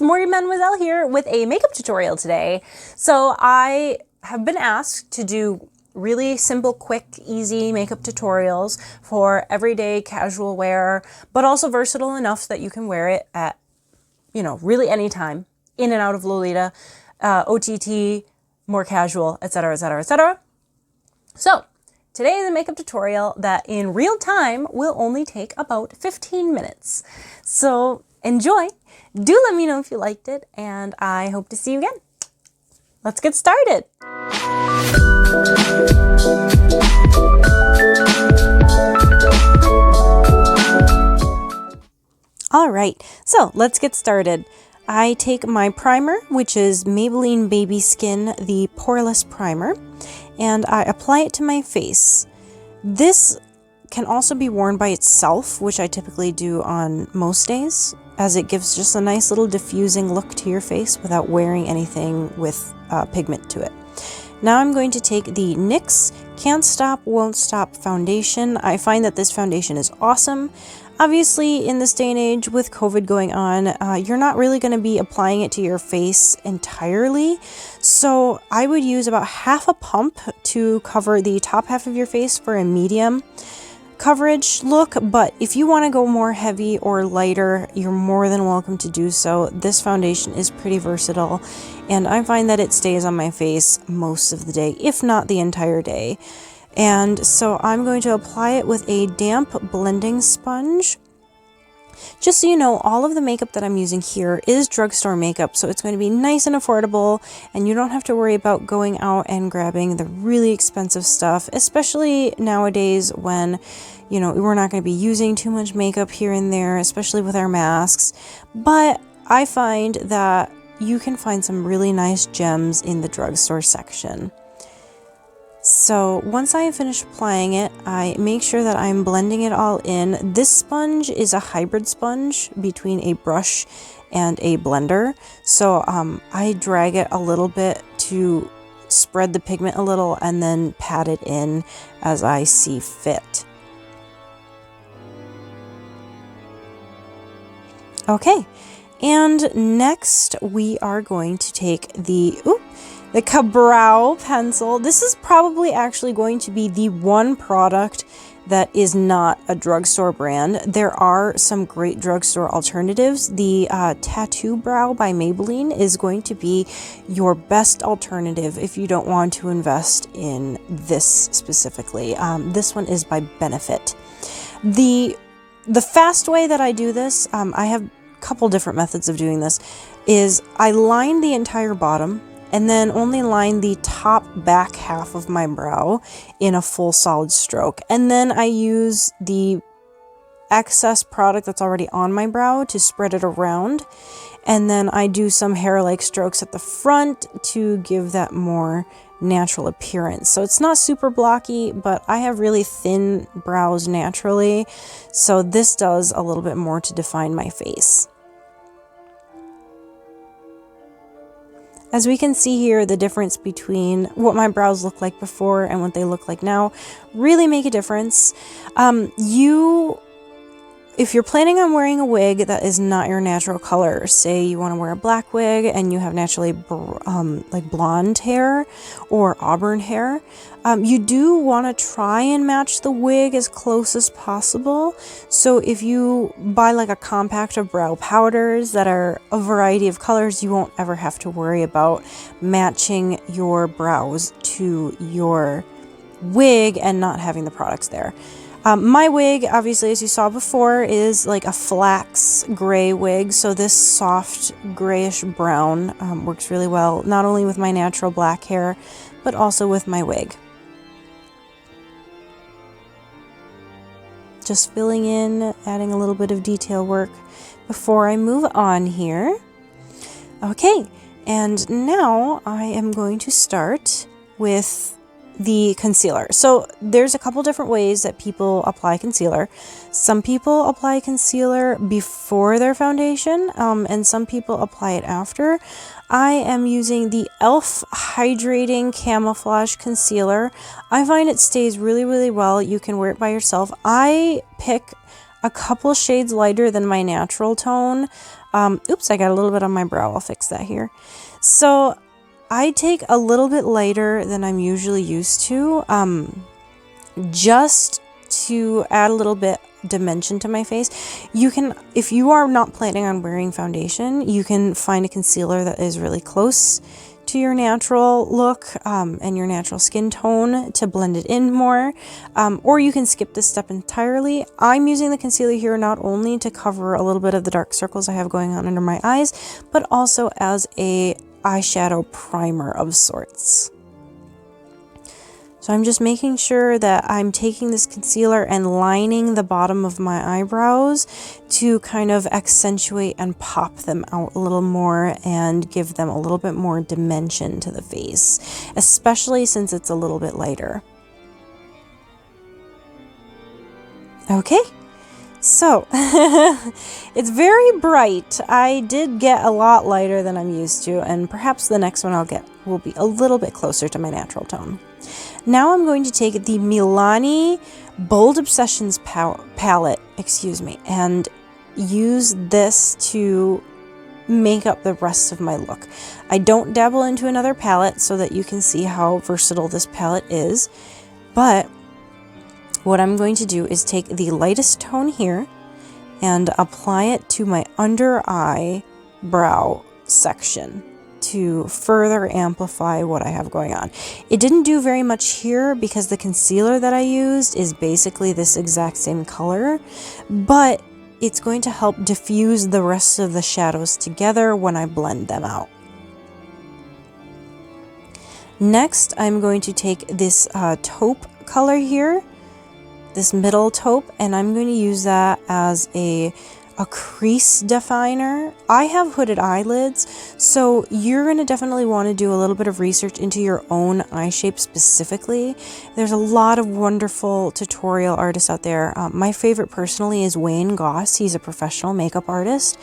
MoriMademoiselle here with a makeup tutorial today. So I have been asked to do really simple, quick, easy makeup tutorials for everyday casual wear, but also versatile enough so that you can wear it at, really any time, in and out of Lolita, OTT, more casual, etc., etc., etc. So today is a makeup tutorial that in real time will only take about 15 minutes. So enjoy. Do let me know if you liked it, and I hope to see you again. Let's get started. All right, so let's get started. I take my primer, which is Maybelline Baby Skin, the Poreless Primer, and I apply it to my face. This can also be worn by itself, which I typically do on most days, as it gives just a nice little diffusing look to your face without wearing anything with pigment to it. Now I'm going to take the NYX Can't Stop, Won't Stop foundation. I find that this foundation is awesome. Obviously, in this day and age with COVID going on, you're not really going to be applying it to your face entirely. So I would use about half a pump to cover the top half of your face for a medium coverage look, but if you want to go more heavy or lighter, you're more than welcome to do so. This foundation is pretty versatile, and I find that it stays on my face most of the day, if not the entire day. And so I'm going to apply it with a damp blending sponge. Just so you know, all of the makeup that I'm using here is drugstore makeup, so it's going to be nice and affordable, and you don't have to worry about going out and grabbing the really expensive stuff, especially nowadays when, we're not going to be using too much makeup here and there, especially with our masks. But I find that you can find some really nice gems in the drugstore section. So once I finish applying it, I make sure that I'm blending it all in. This sponge is a hybrid sponge between a brush and a blender. So I drag it a little bit to spread the pigment a little and then pat it in as I see fit. Okay, and next we are going to take the Ka-Brow pencil. This is probably actually going to be the one product that is not a drugstore brand. There are some great drugstore alternatives. The Tattoo Brow by Maybelline is going to be your best alternative if you don't want to invest in this specifically. This one is by Benefit. The fast way that I do this, I have a couple different methods of doing this, is I line the entire bottom and then only line the top back half of my brow in a full solid stroke. And then I use the excess product that's already on my brow to spread it around. And then I do some hair-like strokes at the front to give that more natural appearance. So it's not super blocky, but I have really thin brows naturally. So this does a little bit more to define my face. As we can see here, the difference between what my brows look like before and what they look like now really make a difference. If you're planning on wearing a wig that is not your natural color, say you want to wear a black wig and you have naturally like blonde hair or auburn hair, you do want to try and match the wig as close as possible. So if you buy like a compact of brow powders that are a variety of colors, you won't ever have to worry about matching your brows to your wig and not having the products there. My wig, obviously, as you saw before, is like a flax gray wig, so this soft grayish brown works really well, not only with my natural black hair, but also with my wig. Just filling in, adding a little bit of detail work before I move on here. Okay, and now I am going to start with the concealer. So there's a couple different ways that people apply concealer. Some people apply concealer before their foundation, and some people apply it after. I am using the e.l.f. Hydrating Camouflage Concealer. I find it stays really, really well. You can wear it by yourself. I pick a couple shades lighter than my natural tone. Oops, I got a little bit on my brow. I'll fix that here. So I take a little bit lighter than I'm usually used to, just to add a little bit dimension to my face. You can, if you are not planning on wearing foundation, you can find a concealer that is really close to your natural look and your natural skin tone to blend it in more, or you can skip this step entirely. I'm using the concealer here not only to cover a little bit of the dark circles I have going on under my eyes, but also as a eyeshadow primer of sorts. So I'm just making sure that I'm taking this concealer and lining the bottom of my eyebrows to kind of accentuate and pop them out a little more and give them a little bit more dimension to the face, especially since it's a little bit lighter. Okay, so it's very bright. I did get a lot lighter than I'm used to, and perhaps the next one I'll get will be a little bit closer to my natural tone. Now I'm going to take the Milani Bold Obsessions palette, and use this to make up the rest of my look. I don't dabble into another palette so that you can see how versatile this palette is, but what I'm going to do is take the lightest tone here and apply it to my under eyebrow section to further amplify what I have going on. It didn't do very much here because the concealer that I used is basically this exact same color, but it's going to help diffuse the rest of the shadows together when I blend them out. Next, I'm going to take this taupe color here, this middle taupe, and I'm going to use that as a crease definer. I have hooded eyelids, so you're going to definitely want to do a little bit of research into your own eye shape specifically. There's a lot of wonderful tutorial artists out there. My favorite personally is Wayne Goss. He's a professional makeup artist,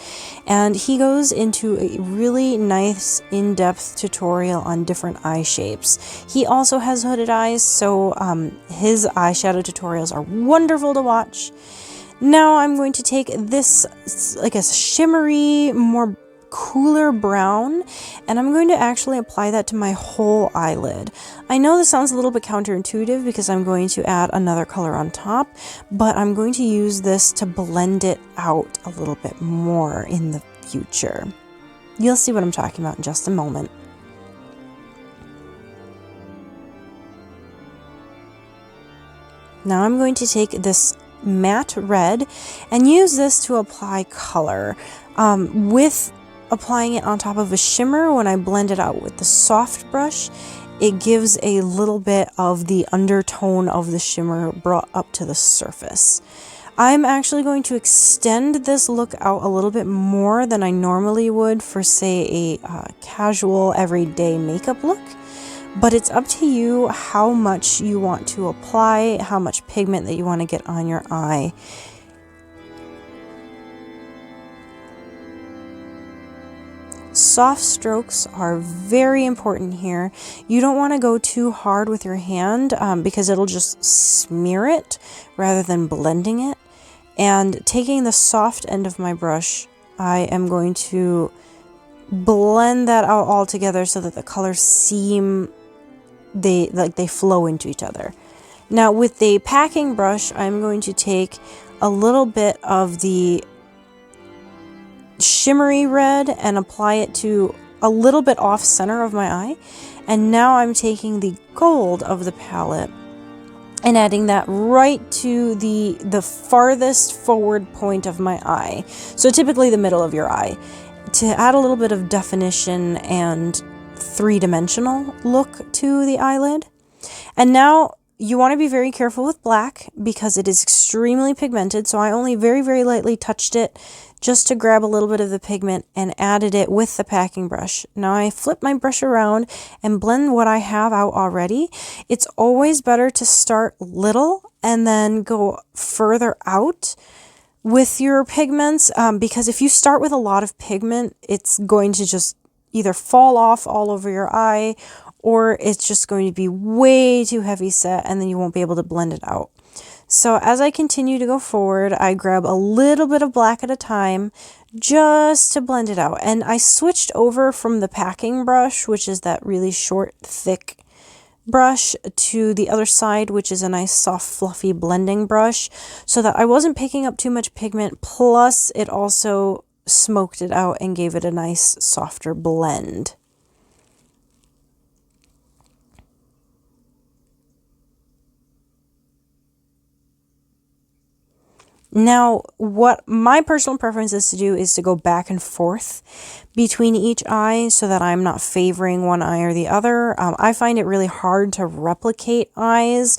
and he goes into a really nice in-depth tutorial on different eye shapes. He also has hooded eyes, so his eyeshadow tutorials are wonderful to watch. Now I'm going to take this, like a shimmery, more cooler brown, and I'm going to actually apply that to my whole eyelid. I know this sounds a little bit counterintuitive because I'm going to add another color on top, but I'm going to use this to blend it out a little bit more in the future. You'll see what I'm talking about in just a moment. Now I'm going to take this matte red and use this to apply color, with applying it on top of a shimmer. When I blend it out with the soft brush, it gives a little bit of the undertone of the shimmer brought up to the surface. I'm actually going to extend this look out a little bit more than I normally would for, say, a casual everyday makeup look. But it's up to you how much you want to apply, how much pigment that you want to get on your eye. Soft strokes are very important here. You don't want to go too hard with your hand because it'll just smear it rather than blending it. And taking the soft end of my brush, I am going to blend that out all together so that the colors seem they flow into each other. Now with the packing brush, I'm going to take a little bit of the shimmery red and apply it to a little bit off center of my eye. And now I'm taking the gold of the palette and adding that right to the farthest forward point of my eye. So typically the middle of your eye, to add a little bit of definition and three-dimensional look to the eyelid. And now you want to be very careful with black because it is extremely pigmented, so I only very, very lightly touched it just to grab a little bit of the pigment and added it with the packing brush. Now I flip my brush around and blend what I have out already. It's always better to start little and then go further out with your pigments, because if you start with a lot of pigment, it's going to just either fall off all over your eye, or it's just going to be way too heavy set and then you won't be able to blend it out. So as I continue to go forward, I grab a little bit of black at a time just to blend it out. And I switched over from the packing brush, which is that really short, thick brush, to the other side, which is a nice soft fluffy blending brush, so that I wasn't picking up too much pigment, plus it also smoked it out and gave it a nice softer blend. Now, what my personal preference is to do is to go back and forth between each eye so that I'm not favoring one eye or the other. I find it really hard to replicate eyes,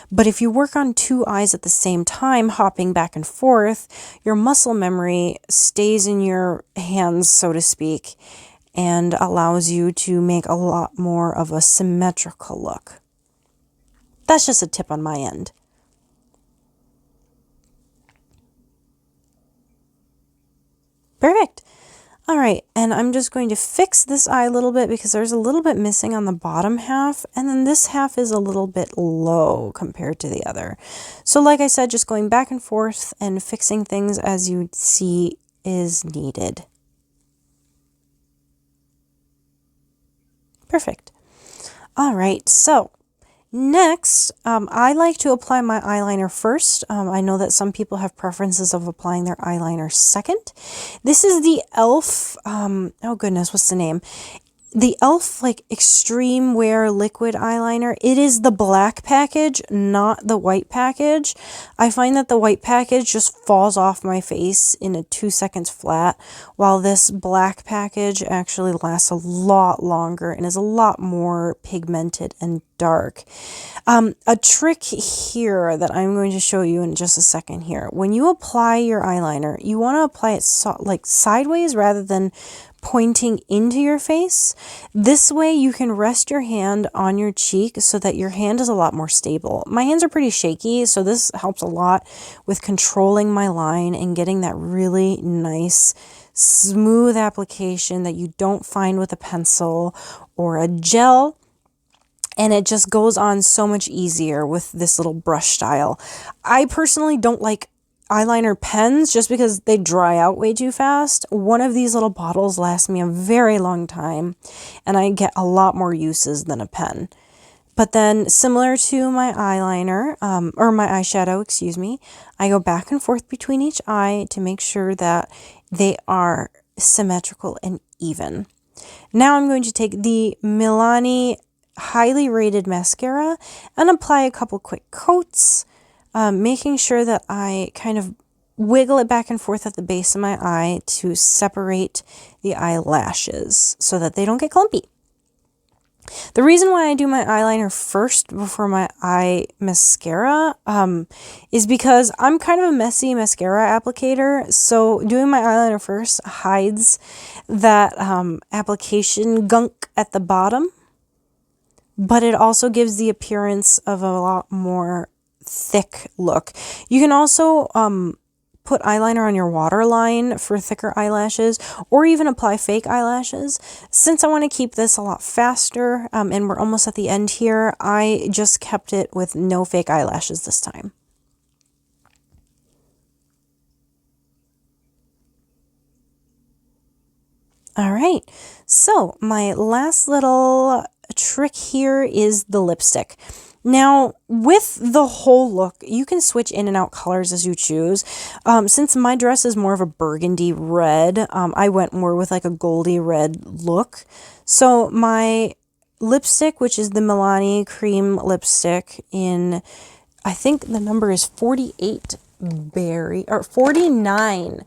but if you work on two eyes at the same time, hopping back and forth, your muscle memory stays in your hands, so to speak, and allows you to make a lot more of a symmetrical look. That's just a tip on my end. Perfect. All right, and I'm just going to fix this eye a little bit because there's a little bit missing on the bottom half, and then this half is a little bit low compared to the other. So like I said, just going back and forth and fixing things as you see is needed. Perfect. All right, so next, I like to apply my eyeliner first. I know that some people have preferences of applying their eyeliner second. This is the e.l.f., oh goodness, what's the name? The e.l.f. like extreme wear liquid eyeliner. It is the black package, not the white package. I find that the white package just falls off my face in a 2 seconds flat, while this black package actually lasts a lot longer and is a lot more pigmented and dark. A trick here that I'm going to show you in just a second here. When you apply your eyeliner, you want to apply it like sideways rather than pointing into your face. This way you can rest your hand on your cheek so that your hand is a lot more stable. My hands are pretty shaky, so this helps a lot with controlling my line and getting that really nice smooth application that you don't find with a pencil or a gel. And it just goes on so much easier with this little brush style. I personally don't like eyeliner pens just because they dry out way too fast. One of these little bottles lasts me a very long time, and I get a lot more uses than a pen. But then, similar to my eyeliner, or my eyeshadow, excuse me, I go back and forth between each eye to make sure that they are symmetrical and even. Now I'm going to take the Milani highly rated mascara and apply a couple quick coats, making sure that I kind of wiggle it back and forth at the base of my eye to separate the eyelashes so that they don't get clumpy. The reason why I do my eyeliner first before my eye mascara is because I'm kind of a messy mascara applicator, so doing my eyeliner first hides that application gunk at the bottom, but it also gives the appearance of a lot more thick look. You can also put eyeliner on your waterline for thicker eyelashes, or even apply fake eyelashes. Since I want to keep this a lot faster, and we're almost at the end here, I just kept it with no fake eyelashes this time. All right, so my last little trick here is the lipstick. Now, with the whole look, you can switch in and out colors as you choose. Since my dress is more of a burgundy red, I went more with like a goldy red look. So my lipstick, which is the Milani cream lipstick in, I think the number is 48 berry, or 49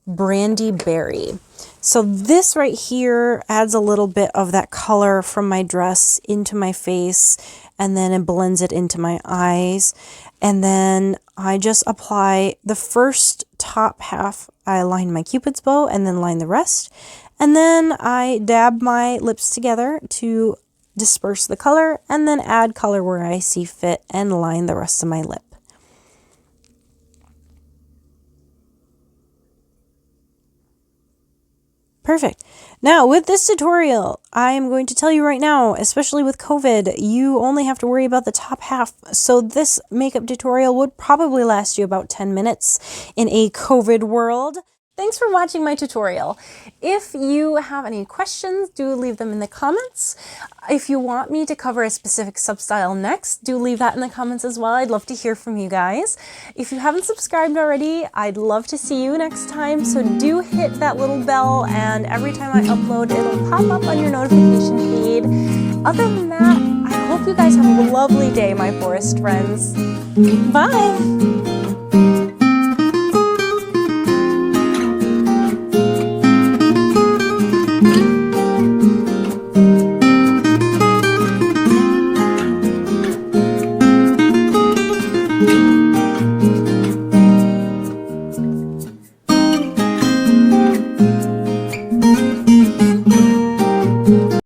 brandy berry. So this right here adds a little bit of that color from my dress into my face, and then it blends it into my eyes. And then I just apply the first top half, I line my Cupid's bow and then line the rest. And then I dab my lips together to disperse the color, and then add color where I see fit and line the rest of my lip. Perfect. Now, with this tutorial, I am going to tell you right now, especially with COVID, you only have to worry about the top half. So this makeup tutorial would probably last you about 10 minutes in a COVID world. Thanks for watching my tutorial. If you have any questions, do leave them in the comments. If you want me to cover a specific substyle next, do leave that in the comments as well. I'd love to hear from you guys. If you haven't subscribed already, I'd love to see you next time, so do hit that little bell, and every time I upload, it'll pop up on your notification feed. Other than that, I hope you guys have a lovely day, my forest friends. Bye!